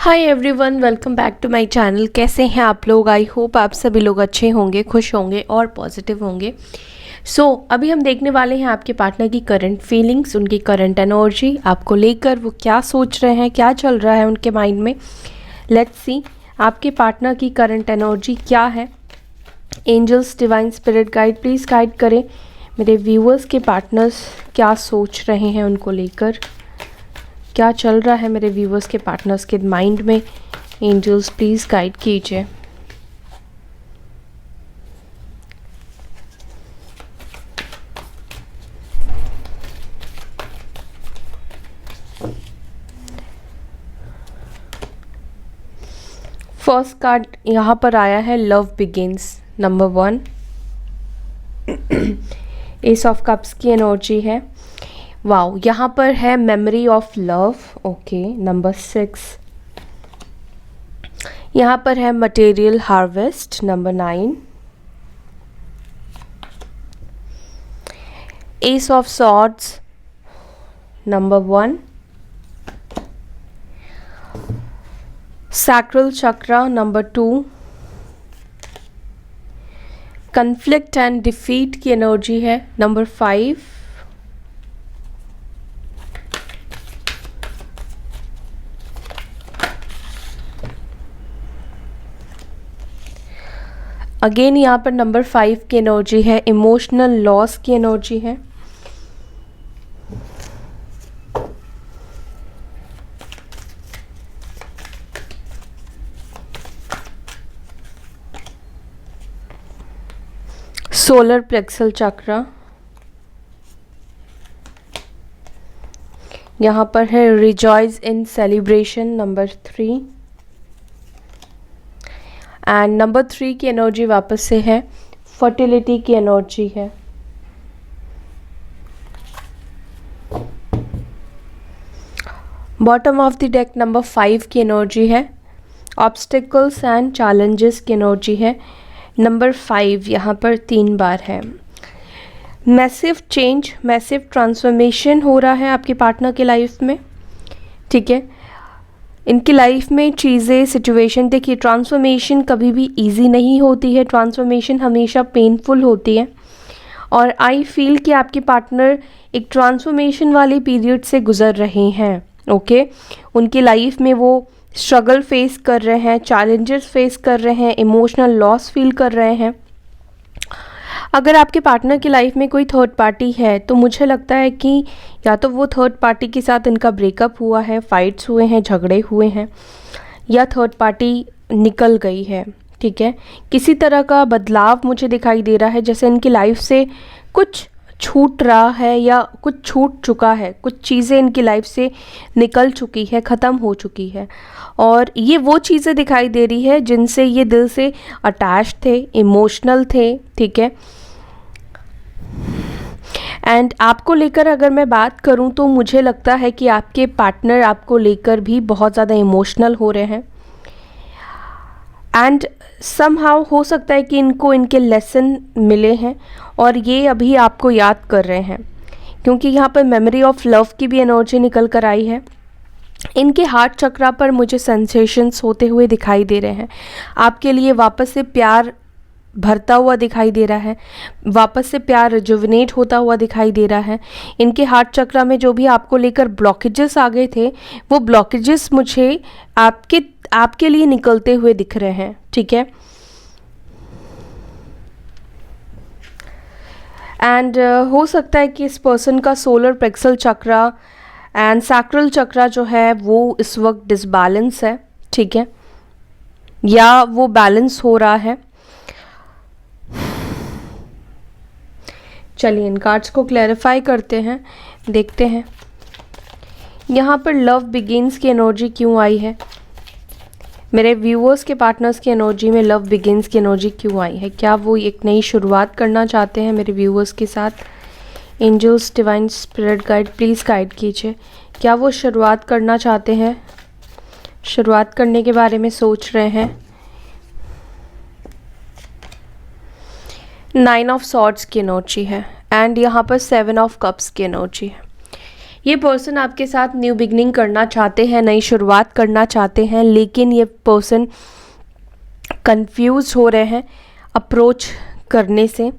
Hi everyone, welcome back to my channel. कैसे हैं आप लोग? आई होप आप सभी लोग अच्छे होंगे, खुश होंगे और पॉजिटिव होंगे। अभी हम देखने वाले हैं आपके पार्टनर की करंट फीलिंग्स, उनकी करंट एनर्जी आपको लेकर, वो क्या सोच रहे हैं, क्या चल रहा है उनके माइंड में। लेट्स सी आपके पार्टनर की करंट एनर्जी क्या है। Angels, divine spirit guide, please guide करें मेरे व्यूअर्स के पार्टनर्स क्या सोच रहे हैं उनको लेकर, क्या चल रहा है मेरे व्यूवर्स के पार्टनर्स के माइंड में। एंजल्स प्लीज़ गाइड कीजिए। फर्स्ट कार्ड यहाँ पर आया है love begins, number 1। S of cups की एनर्जी है। वाओ, यहाँ पर है memory of love, okay, number 6। यहाँ पर है material harvest, number 9। S of swords, number 1। Sacral chakra, number 2। Conflict and defeat की एनर्जी है, नंबर 5। अगेन यहाँ पर नंबर 5 की एनर्जी है, इमोशनल लॉस की एनर्जी है। सोलर प्लेक्सल चक्रा, यहाँ पर है rejoice in celebration, number 3। And number 3 की एनर्जी वापस से है, फर्टिलिटी की एनर्जी है। Bottom of the deck number 5 की एनर्जी है, ऑब्स्टिकल्स एंड चैलेंजेस की एनर्जी है। नंबर 5 यहाँ पर 3 बार है। मैसिव चेंज, मैसिव ट्रांसफॉर्मेशन हो रहा है आपके पार्टनर के लाइफ में, ठीक है। इनकी लाइफ में चीज़ें, सिचुएशन, देखिए ट्रांसफॉर्मेशन कभी भी इजी नहीं होती है, ट्रांसफॉर्मेशन हमेशा पेनफुल होती है। और आई फील कि आपके पार्टनर एक ट्रांसफॉर्मेशन वाले पीरियड से गुजर रहे हैं, ओके। उनकी लाइफ में वो स्ट्रगल फेस कर रहे हैं, चैलेंजेस फेस कर रहे हैं, इमोशनल लॉस फील कर रहे हैं। अगर आपके पार्टनर की लाइफ में कोई थर्ड पार्टी है तो मुझे लगता है कि या तो वो थर्ड पार्टी के साथ इनका ब्रेकअप हुआ है, फाइट्स हुए हैं, झगड़े हुए हैं, या थर्ड पार्टी निकल गई है, ठीक है। किसी तरह का बदलाव मुझे दिखाई दे रहा है, जैसे इनकी लाइफ से कुछ छूट रहा है या कुछ छूट चुका है, कुछ चीज़ें इनकी लाइफ से निकल चुकी है, ख़त्म हो चुकी है। और ये वो चीज़ें दिखाई दे रही है जिनसे ये दिल से अटैच थे, इमोशनल थे, ठीक है। एंड आपको लेकर अगर मैं बात करूं तो मुझे लगता है कि आपके पार्टनर आपको लेकर भी बहुत ज़्यादा इमोशनल हो रहे हैं। एंड समहाउ हो सकता है कि इनको इनके लेसन मिले हैं और ये अभी आपको याद कर रहे हैं, क्योंकि यहाँ पर मेमोरी ऑफ लव की भी एनर्जी निकल कर आई है। इनके हार्ट चक्रा पर मुझे सेंसेशंस होते हुए दिखाई दे रहे हैं। आपके लिए वापस से प्यार भरता हुआ दिखाई दे रहा है, वापस से प्यार रिजुविनेट होता हुआ दिखाई दे रहा है। इनके हार्ट चक्रा में जो भी आपको लेकर ब्लॉकेजेस आ गए थे, वो ब्लॉकेजेस मुझे आपके लिए निकलते हुए दिख रहे हैं, ठीक है। एंड हो सकता है कि इस पर्सन का सोलर प्लेक्सल चक्रा एंड सैक्रल चक्रा जो है वो इस वक्त डिसबैलेंस है, ठीक है, या वो बैलेंस हो रहा है। चलिए इन कार्ड्स को क्लैरिफाई करते हैं, देखते हैं यहाँ पर लव बिगिंस की एनर्जी क्यों आई है। मेरे व्यूअर्स के पार्टनर्स की एनर्जी में लव बिगिंस की एनर्जी क्यों आई है? क्या वो एक नई शुरुआत करना चाहते हैं मेरे व्यूअर्स के साथ? Angels, divine spirit guide, please guide कीजिए। क्या वो शुरुआत करना चाहते हैं, शुरुआत करने के बारे में सोच रहे हैं? 9 ऑफ सॉर्ड्स की एनर्जी है एंड यहाँ पर 7 ऑफ कप्स की एनर्जी है। ये पर्सन आपके साथ न्यू बिगनिंग करना चाहते हैं, नई शुरुआत करना चाहते हैं, लेकिन ये पर्सन कंफ्यूज हो रहे हैं अप्रोच करने से,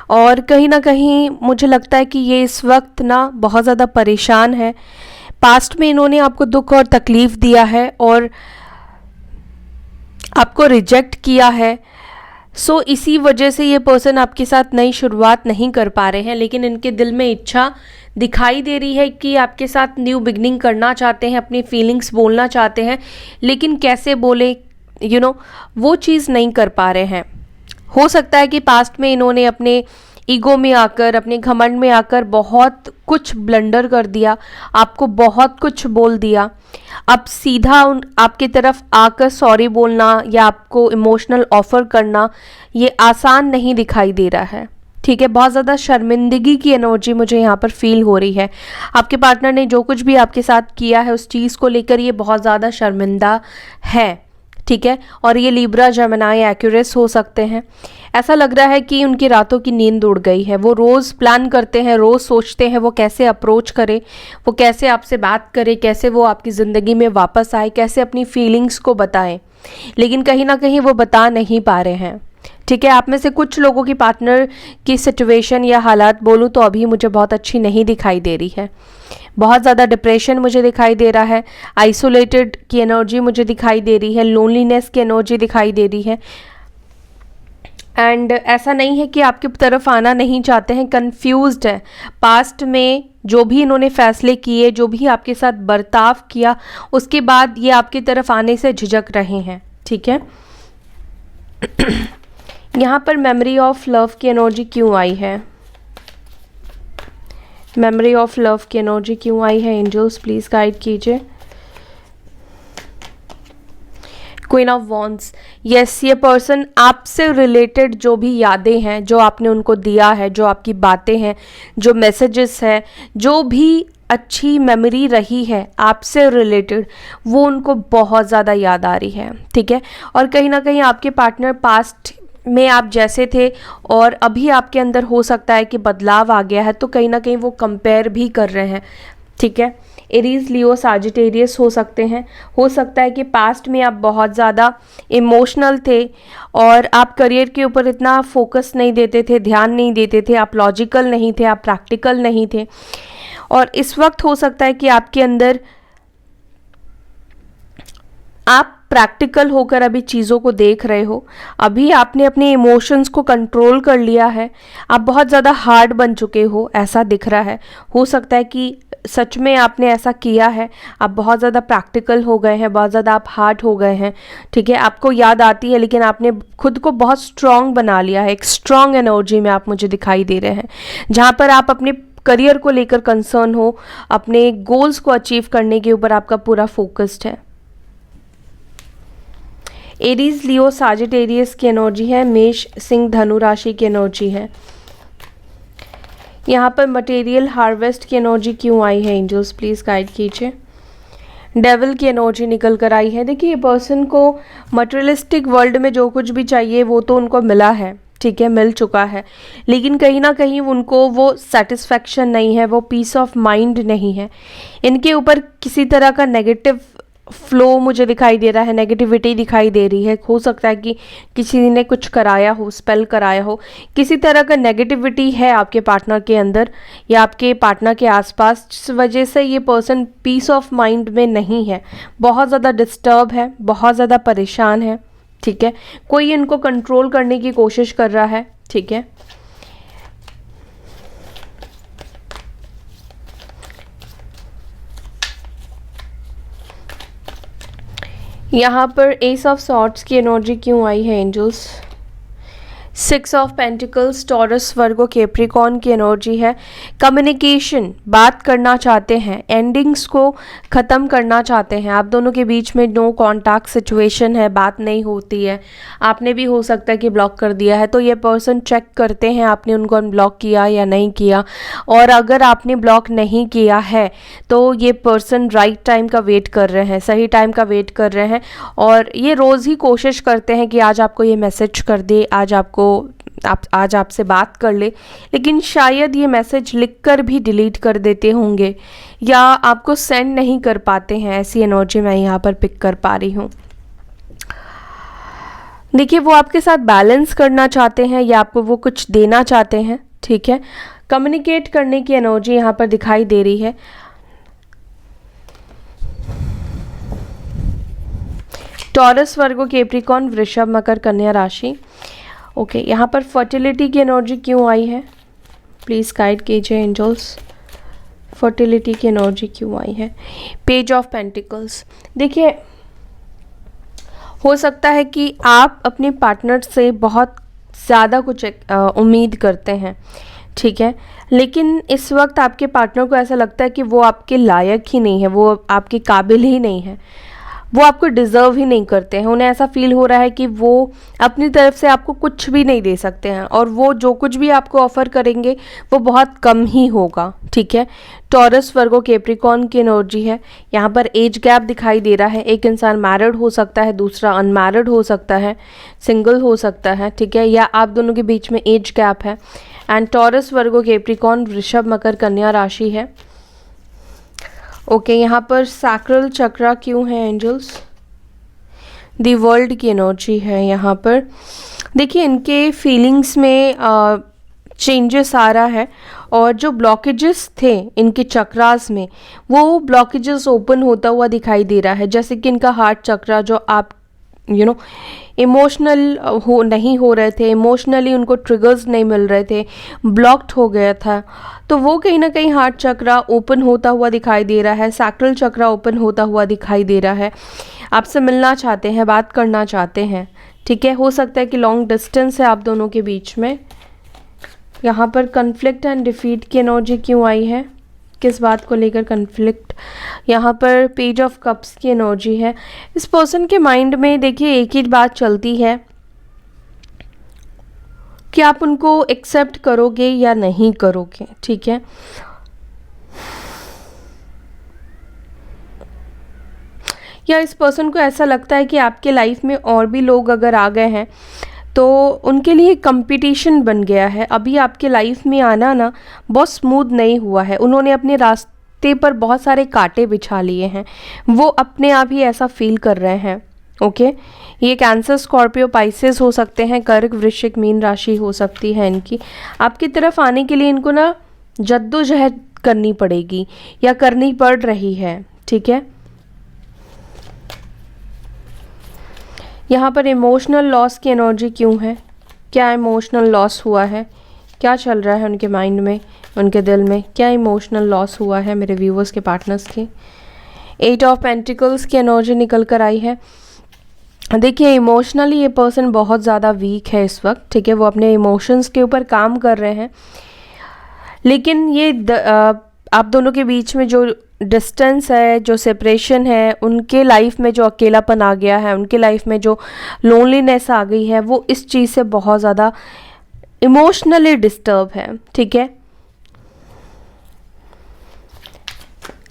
और कहीं ना कहीं मुझे लगता है कि ये इस वक्त ना बहुत ज़्यादा परेशान है। पास्ट में इन्होंने आपको दुख और तकलीफ़ दिया है और आपको रिजेक्ट किया है। सो इसी वजह से ये पर्सन आपके साथ नई शुरुआत नहीं कर पा रहे हैं, लेकिन इनके दिल में इच्छा दिखाई दे रही है कि आपके साथ न्यू बिगनिंग करना चाहते हैं, अपनी फीलिंग्स बोलना चाहते हैं, लेकिन कैसे बोले वो चीज़ नहीं कर पा रहे हैं। हो सकता है कि पास्ट में इन्होंने अपने ईगो में आकर, अपने घमंड में आकर बहुत कुछ ब्लंडर कर दिया, आपको बहुत कुछ बोल दिया। अब सीधा आपकी तरफ आकर सॉरी बोलना या आपको इमोशनल ऑफर करना ये आसान नहीं दिखाई दे रहा है। ठीक है, बहुत ज़्यादा शर्मिंदगी की एनर्जी मुझे यहाँ पर फील हो रही है। आपके पार्टनर ने जो कुछ भी आपके साथ किया है उस चीज़ को लेकर ये बहुत ज़्यादा शर्मिंदा है। ठीक है, और ये लिब्रा, जेमिनी, एक्यूरियस हो सकते हैं। ऐसा लग रहा है कि उनकी रातों की नींद उड़ गई है। वो रोज़ प्लान करते हैं, रोज़ सोचते हैं वो कैसे अप्रोच करे, वो कैसे आपसे बात करे, कैसे वो आपकी ज़िंदगी में वापस आए, कैसे अपनी फीलिंग्स को बताएं, लेकिन कहीं ना कहीं वो बता नहीं पा रहे हैं। ठीक है, आप में से कुछ लोगों की पार्टनर की सिचुएशन या हालात बोलूँ तो अभी मुझे बहुत अच्छी नहीं दिखाई दे रही है। बहुत ज़्यादा डिप्रेशन मुझे दिखाई दे रहा है, आइसोलेटेड की एनर्जी मुझे दिखाई दे रही है, लोनलीनेस की एनर्जी दिखाई दे रही है। एंड ऐसा नहीं है कि आपकी तरफ आना नहीं चाहते हैं, कंफ्यूज्ड है। पास्ट में जो भी इन्होंने फैसले किए, जो भी आपके साथ बर्ताव किया, उसके बाद ये आपकी तरफ आने से झिझक रहे हैं। ठीक है, यहाँ पर मेमोरी ऑफ लव की एनर्जी क्यों आई है? मेमोरी ऑफ लव की एनर्जी क्यों आई है? एंजल्स प्लीज गाइड कीजिए। क्वीन ऑफ वॉन्ड्स, यस, ये पर्सन आपसे रिलेटेड जो भी यादें हैं, जो आपने उनको दिया है, जो आपकी बातें हैं, जो मैसेजेस हैं, जो भी अच्छी मेमोरी रही है आपसे रिलेटेड, वो उनको बहुत ज़्यादा याद आ रही है। ठीक है, और कहीं ना कहीं आपके पार्टनर पास्ट में आप जैसे थे और अभी आपके अंदर हो सकता है कि बदलाव आ गया है, तो कहीं ना कहीं वो कंपेयर भी कर रहे हैं। ठीक है, एरीज, लियो, साजिटेरियस हो सकते हैं। हो सकता है कि पास्ट में आप बहुत ज़्यादा इमोशनल थे और आप करियर के ऊपर इतना फोकस नहीं देते थे, ध्यान नहीं देते थे, आप लॉजिकल नहीं थे, आप प्रैक्टिकल नहीं थे, और इस वक्त हो सकता है कि आपके अंदर आप प्रैक्टिकल होकर अभी चीज़ों को देख रहे हो। अभी आपने अपने इमोशंस को कंट्रोल कर लिया है, आप बहुत ज़्यादा हार्ड बन चुके हो, ऐसा दिख रहा है। हो सकता है कि सच में आपने ऐसा किया है, आप बहुत ज़्यादा प्रैक्टिकल हो गए हैं, बहुत ज़्यादा आप हार्ड हो गए हैं। ठीक है, आपको याद आती है लेकिन आपने खुद को बहुत स्ट्रॉन्ग बना लिया है। एक स्ट्रॉन्ग एनर्जी में आप मुझे दिखाई दे रहे हैं, जहाँ पर आप अपने करियर को लेकर कंसर्न हो, अपने गोल्स को अचीव करने के ऊपर आपका पूरा फोकस्ड है। एरीज, लियो, साजिटेरियस की एनर्जी है। मेष, सिंह, धनु राशि की एनर्जी है। यहाँ पर मटेरियल हार्वेस्ट की एनर्जी क्यों आई है? एंजल्स प्लीज गाइड कीजिए। डेविल की एनर्जी निकल कर आई है। देखिए, ये पर्सन को मटेरियलिस्टिक वर्ल्ड में जो कुछ भी चाहिए वो तो उनको मिला है, ठीक है, मिल चुका है, लेकिन कहीं ना कहीं उनको वो सेटिस्फैक्शन नहीं है, वो पीस ऑफ माइंड नहीं है। इनके ऊपर किसी तरह का नेगेटिव फ्लो मुझे दिखाई दे रहा है, नेगेटिविटी दिखाई दे रही है। हो सकता है कि किसी ने कुछ कराया हो, स्पेल कराया हो, किसी तरह का नेगेटिविटी है आपके पार्टनर के अंदर या आपके पार्टनर के आसपास, जिस वजह से ये पर्सन पीस ऑफ माइंड में नहीं है, बहुत ज़्यादा डिस्टर्ब है, बहुत ज़्यादा परेशान है। ठीक है, कोई इनको कंट्रोल करने की कोशिश कर रहा है। ठीक है, यहाँ पर एस ऑफ सॉर्ड्स की एनर्जी क्यों आई है? Angels, 6 of pentacles, Taurus, Virgo, Capricorn की एनर्जी है। कम्युनिकेशन, बात करना चाहते हैं, एंडिंग्स को ख़त्म करना चाहते हैं। आप दोनों के बीच में नो कॉन्टैक्ट सिचुएशन है, बात नहीं होती है। आपने भी हो सकता है कि ब्लॉक कर दिया है, तो ये पर्सन चेक करते हैं आपने उनको अनब्लॉक किया या नहीं किया, और अगर आपने ब्लॉक नहीं किया है तो ये पर्सन राइट टाइम का वेट कर रहे हैं, सही टाइम का वेट कर रहे हैं, और ये रोज़ ही कोशिश करते हैं कि आज आपको ये मैसेज कर दे, आज आपको आप आज आपसे बात कर ले, लेकिन शायद ये मैसेज लिखकर भी डिलीट कर देते होंगे या आपको सेंड नहीं कर पाते हैं। ऐसी एनर्जी मैं यहाँ पर पिक कर पा रही हूँ। देखिए, वो आपके साथ बैलेंस करना चाहते हैं या आपको वो कुछ देना चाहते हैं, ठीक है। कम्युनिकेट करने की एनर्जी यहाँ पर दिखाई दे रही है। टॉरस, वर्गो, कैप्रिकॉर्न, वृषभ, मकर, कन्या राशि। ओके, यहाँ पर फर्टिलिटी की एनर्जी क्यों आई है? प्लीज़ गाइड कीजिए एंजल्स, फर्टिलिटी की एनर्जी क्यों आई है? Page of pentacles. देखिए, हो सकता है कि आप अपने पार्टनर से बहुत ज़्यादा कुछ उम्मीद करते हैं, ठीक है, लेकिन इस वक्त आपके पार्टनर को ऐसा लगता है कि वो आपके लायक ही नहीं है, वो आपके काबिल ही नहीं है, वो आपको डिज़र्व ही नहीं करते हैं। उन्हें ऐसा फील हो रहा है कि वो अपनी तरफ से आपको कुछ भी नहीं दे सकते हैं और वो जो कुछ भी आपको ऑफ़र करेंगे वो बहुत कम ही होगा, ठीक है। टॉरस, वर्गो, कैप्रिकॉर्न की एनर्जी है। यहाँ पर एज गैप दिखाई दे रहा है। एक इंसान मैरिड हो सकता है, दूसरा अनमैरिड हो सकता है, सिंगल हो सकता है, ठीक है, या आप दोनों के बीच में एज गैप है। एंड टॉरस, वर्गो, कैप्रिकॉर्न, वृषभ, मकर, कन्या राशि है। ओके, यहाँ पर सैक्रल चक्रा क्यों है एंजल्स? दी वर्ल्ड की एनर्जी है यहाँ पर। देखिए, इनके फीलिंग्स में चेंजेस आ रहा है और जो ब्लॉकेजेस थे इनके चक्रास में, वो ब्लॉकेजेस ओपन होता हुआ दिखाई दे रहा है। जैसे कि इनका हार्ट चक्रा, जो आप इमोशनल नहीं हो रहे थे, इमोशनली उनको ट्रिगर्स नहीं मिल रहे थे, ब्लॉक्ड हो गया था, तो वो कहीं ना कहीं हार्ट चक्रा ओपन होता हुआ दिखाई दे रहा है। सैक्रल चक्रा ओपन होता हुआ दिखाई दे रहा है। आपसे मिलना चाहते हैं, बात करना चाहते हैं, ठीक है। हो सकता है कि लॉन्ग डिस्टेंस है आप दोनों के बीच में। यहाँ पर कन्फ्लिक्ट एंड डिफीट की एनर्जी क्यों आई है? किस बात को लेकर कन्फ्लिक्ट? यहाँ पर पेज ऑफ कप्स की एनर्जी है। इस पर्सन के माइंड में देखिए एक ही बात चलती है कि आप उनको एक्सेप्ट करोगे या नहीं करोगे, ठीक है। या इस पर्सन को ऐसा लगता है कि आपके लाइफ में और भी लोग अगर आ गए हैं तो उनके लिए कंपटीशन बन गया है। अभी आपके लाइफ में आना ना बहुत स्मूथ नहीं हुआ है। उन्होंने अपने रास्ते पर बहुत सारे कांटे बिछा लिए हैं, वो अपने आप ही ऐसा फील कर रहे हैं। ओके, ये कैंसर, स्कॉर्पियो, पाइसेस हो सकते हैं, कर्क, वृश्चिक, मीन राशि हो सकती है इनकी। आपकी तरफ आने के लिए इनको ना जद्दोजहद करनी पड़ेगी या करनी पड़ रही है, ठीक है। यहाँ पर इमोशनल लॉस की एनर्जी क्यों है? क्या इमोशनल लॉस हुआ है? क्या चल रहा है उनके माइंड में, उनके दिल में? क्या इमोशनल लॉस हुआ है मेरे व्यूवर्स के पार्टनर्स की? 8 ऑफ पेंटिकल्स की एनर्जी निकल कर आई है। देखिए, इमोशनली ये पर्सन बहुत ज़्यादा वीक है इस वक्त, ठीक है। वो अपने इमोशंस के ऊपर काम कर रहे हैं, लेकिन ये आप दोनों के बीच में जो डिस्टेंस है, जो सेपरेशन है, उनके लाइफ में जो अकेलापन आ गया है, उनके लाइफ में जो लोनलीनेस आ गई है, वो इस चीज़ से बहुत ज़्यादा इमोशनली डिस्टर्ब है, ठीक है।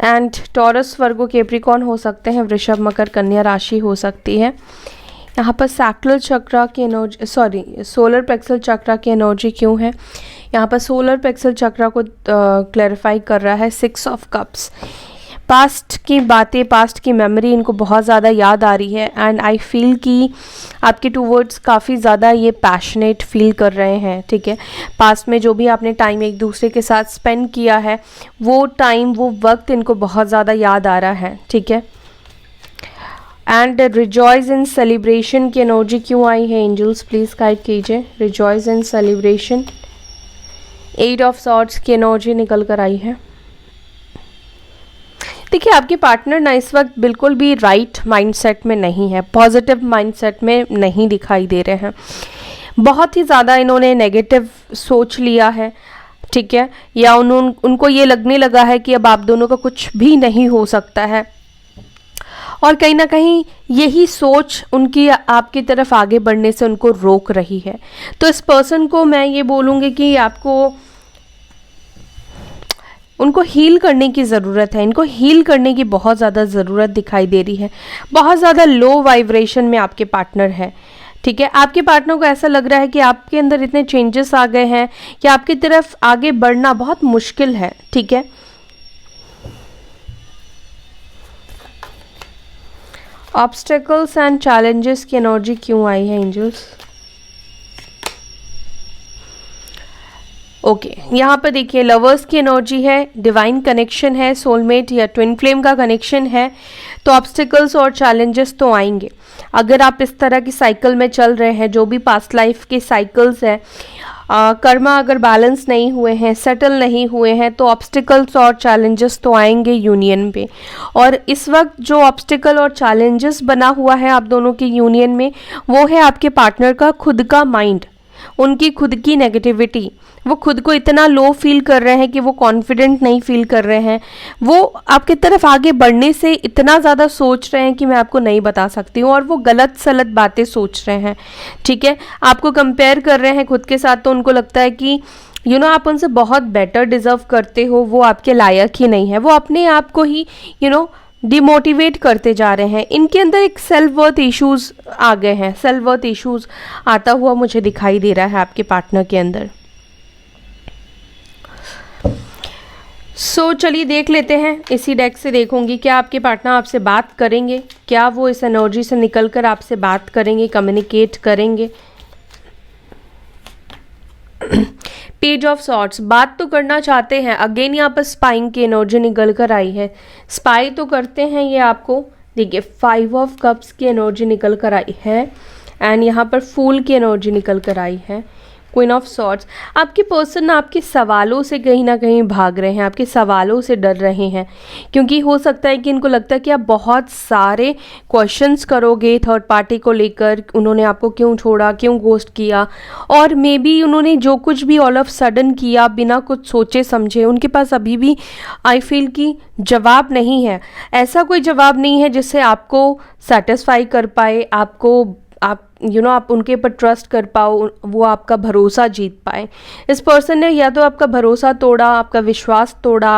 एंड टॉरस, वर्गो, कैप्रिकॉर्न हो सकते हैं, वृषभ, मकर, कन्या राशि हो सकती है। यहाँ पर सैक्रल चक्रा की एनर्जी, सोलर प्लेक्सस चक्रा की एनर्जी क्यों है? यहाँ पर सोलर प्लेक्सस चक्रा को क्लैरिफाई कर रहा है 6 ऑफ कप्स। पास्ट की बातें, पास्ट की मेमोरी इनको बहुत ज़्यादा याद आ रही है एंड आई फील कि आपके टूवर्ड्स काफ़ी ज़्यादा ये पैशनेट फील कर रहे हैं, ठीक है। पास्ट में जो भी आपने टाइम एक दूसरे के साथ स्पेंड किया है, वो टाइम, वो वक्त इनको बहुत ज़्यादा याद आ रहा है, ठीक है। एंड रिजॉइस इन सेलिब्रेशन की एनर्जी क्यों आई है एंजल्स? प्लीज़ गाइड कीजिए। Rejoice in celebration. 8 of swords की एनर्जी निकल कर आई है। देखिए, आपके पार्टनर ना इस वक्त बिल्कुल भी राइट माइंडसेट में नहीं है, पॉजिटिव माइंडसेट में नहीं दिखाई दे रहे हैं। बहुत ही ज़्यादा इन्होंने नेगेटिव सोच लिया है, ठीक है, या उनको ये लगने लगा है कि अब आप दोनों का कुछ भी नहीं हो सकता है, और कहीं ना कहीं यही सोच उनकी आपकी तरफ आगे बढ़ने से उनको रोक रही है। तो इस पर्सन को मैं ये बोलूँगी कि आपको उनको हील करने की ज़रूरत है, इनको हील करने की बहुत ज़्यादा ज़रूरत दिखाई दे रही है। बहुत ज़्यादा लो वाइब्रेशन में आपके पार्टनर है, ठीक है, आपके पार्टनर को ऐसा लग रहा है कि आपके अंदर इतने चेंजेस आ गए हैं कि आपकी तरफ आगे बढ़ना बहुत मुश्किल है। ठीक है, ऑब्स्टेकल्स एंड चैलेंजेस की एनर्जी क्यों आई है एंजल्स? ओके, यहाँ पर देखिए लवर्स की एनर्जी है, डिवाइन कनेक्शन है, सोलमेट या ट्विन फ्लेम का कनेक्शन है, तो ऑब्स्टिकल्स और चैलेंजेस तो आएंगे। अगर आप इस तरह की साइकिल में चल रहे हैं, जो भी पास्ट लाइफ के साइकिल्स हैं, कर्मा अगर बैलेंस नहीं हुए हैं, सेटल नहीं हुए हैं, तो ऑब्स्टिकल्स और चैलेंजेस तो आएंगे यूनियन पे। और इस वक्त जो ऑब्स्टिकल और चैलेंजेस बना हुआ है आप दोनों की यूनियन में, वो है आपके पार्टनर का खुद का माइंड, उनकी खुद की नेगेटिविटी। वो खुद को इतना लो फील कर रहे हैं कि वो कॉन्फिडेंट नहीं फील कर रहे हैं। वो आपकी तरफ आगे बढ़ने से इतना ज़्यादा सोच रहे हैं कि मैं आपको नहीं बता सकती हूँ, और वो गलत सलत बातें सोच रहे हैं। ठीक है, आपको कंपेयर कर रहे हैं खुद के साथ, तो उनको लगता है कि आप उनसे बहुत बेटर डिज़र्व करते हो, वो आपके लायक ही नहीं है। वो अपने आप को ही डिमोटिवेट करते जा रहे हैं। इनके अंदर एक सेल्फ वर्थ इश्यूज़ आ गए हैं, सेल्फ वर्थ इश्यूज़ आता हुआ मुझे दिखाई दे रहा है आपके पार्टनर के अंदर। चलिए देख लेते हैं, इसी डेक से देखूंगी क्या आपके पार्टनर आपसे बात करेंगे, क्या वो इस एनर्जी से निकलकर आपसे बात करेंगे, कम्युनिकेट करेंगे। पेज ऑफ सॉर्ट्स, बात तो करना चाहते हैं। अगेन यहाँ पर स्पाइंग की एनर्जी निकल कर आई है, स्पाई तो करते हैं ये आपको। देखिए 5 ऑफ कप्स की एनर्जी निकल कर आई है, एंड यहाँ पर फूल की एनर्जी निकल कर आई है, क्वीन ऑफ सॉर्ट्स। आपके पर्सन आपके सवालों से कहीं ना कहीं भाग रहे हैं, आपके सवालों से डर रहे हैं, क्योंकि हो सकता है कि इनको लगता है कि आप बहुत सारे क्वेश्चंस करोगे थर्ड पार्टी को लेकर, उन्होंने आपको क्यों छोड़ा, क्यों घोस्ट किया, और मे बी उन्होंने जो कुछ भी ऑल ऑफ सडन किया बिना कुछ सोचे समझे, उनके पास अभी भी आई फील कि जवाब नहीं है। ऐसा कोई जवाब नहीं है जिससे आपको सेटिस्फाई कर पाए, आप उनके ऊपर ट्रस्ट कर पाओ, वो आपका भरोसा जीत पाए। इस पर्सन ने या तो आपका भरोसा तोड़ा, आपका विश्वास तोड़ा,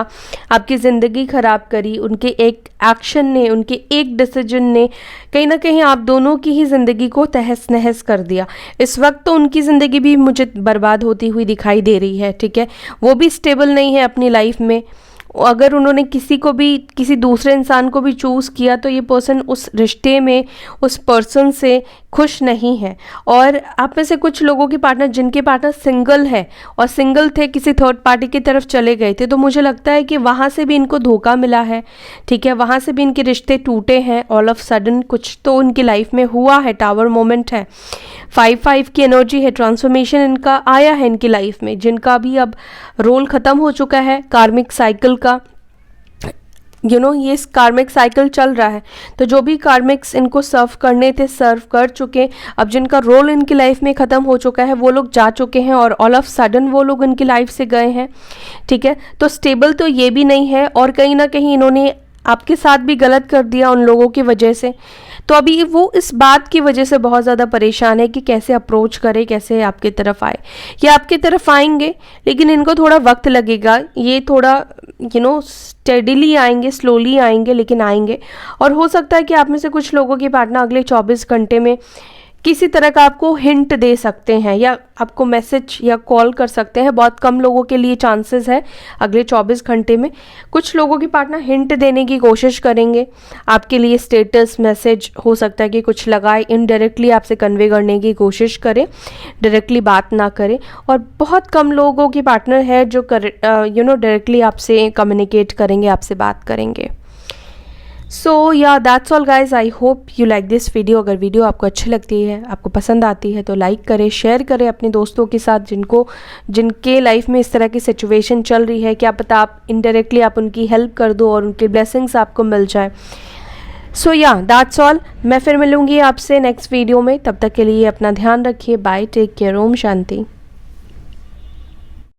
आपकी ज़िंदगी ख़राब करी। उनके एक एक्शन ने, उनके एक डिसीजन ने कहीं ना कहीं आप दोनों की ही ज़िंदगी को तहस नहस कर दिया। इस वक्त तो उनकी ज़िंदगी भी मुझे बर्बाद होती हुई दिखाई दे रही है। ठीक है, वो भी स्टेबल नहीं है अपनी लाइफ में। अगर उन्होंने किसी दूसरे इंसान को भी चूज़ किया, तो ये पर्सन उस रिश्ते में, उस पर्सन से खुश नहीं है। और आप में से कुछ लोगों के पार्टनर, जिनके पार्टनर सिंगल है और सिंगल थे, किसी थर्ड पार्टी की तरफ चले गए थे, तो मुझे लगता है कि वहाँ से भी इनको धोखा मिला है। ठीक है, वहाँ से भी इनके रिश्ते टूटे हैं। ऑल ऑफ सडन कुछ तो उनकी लाइफ में हुआ है, टावर मोमेंट है, 5-5 की एनर्जी है, ट्रांसफॉर्मेशन इनका आया है इनकी लाइफ में, जिनका भी अब रोल ख़त्म हो चुका है कार्मिक साइकिल का। ये कार्मिक साइकिल चल रहा है, तो जो भी कार्मिक्स इनको सर्व करने थे सर्व कर चुके। अब जिनका रोल इनकी लाइफ में ख़त्म हो चुका है, वो लोग जा चुके हैं, और ऑल ऑफ सडन वो लोग इनकी लाइफ से गए हैं। ठीक है, तो स्टेबल तो ये भी नहीं है, और कहीं ना कहीं इन्होंने आपके साथ भी गलत कर दिया उन लोगों की वजह से। तो अभी वो इस बात की वजह से बहुत ज़्यादा परेशान है कि कैसे अप्रोच करे, कैसे आपकी तरफ आए। ये आपकी तरफ आएंगे, लेकिन इनको थोड़ा वक्त लगेगा। ये थोड़ा स्टेडीली आएंगे, स्लोली आएंगे, लेकिन आएंगे। और हो सकता है कि आप में से कुछ लोगों के पार्टनर अगले 24 घंटे में किसी तरह का आपको हिंट दे सकते हैं, या आपको मैसेज या कॉल कर सकते हैं। बहुत कम लोगों के लिए चांसेस है अगले 24 घंटे में। कुछ लोगों के पार्टनर हिंट देने की कोशिश करेंगे आपके लिए, स्टेटस मैसेज हो सकता है कि कुछ लगाए, इनडायरेक्टली आपसे कन्वे करने की कोशिश करें, डायरेक्टली बात ना करें। और बहुत कम लोगों के पार्टनर है जो डायरेक्टली आपसे कम्युनिकेट करेंगे, आपसे बात करेंगे। सो या that's all guys, I hope you like this video. अगर वीडियो आपको अच्छी लगती है, आपको पसंद आती है, तो लाइक करें, शेयर करें अपने दोस्तों के साथ जिनके लाइफ में इस तरह की सिचुएशन चल रही है। क्या पता आप इनडायरेक्टली आप उनकी हेल्प कर दो और उनकी ब्लेसिंग्स आपको मिल जाए। सो या दैट्स ऑल, मैं फिर मिलूँगी आपसे नेक्स्ट वीडियो में। तब तक के लिए अपना ध्यान रखिए। Bye, take care, Om Shanti.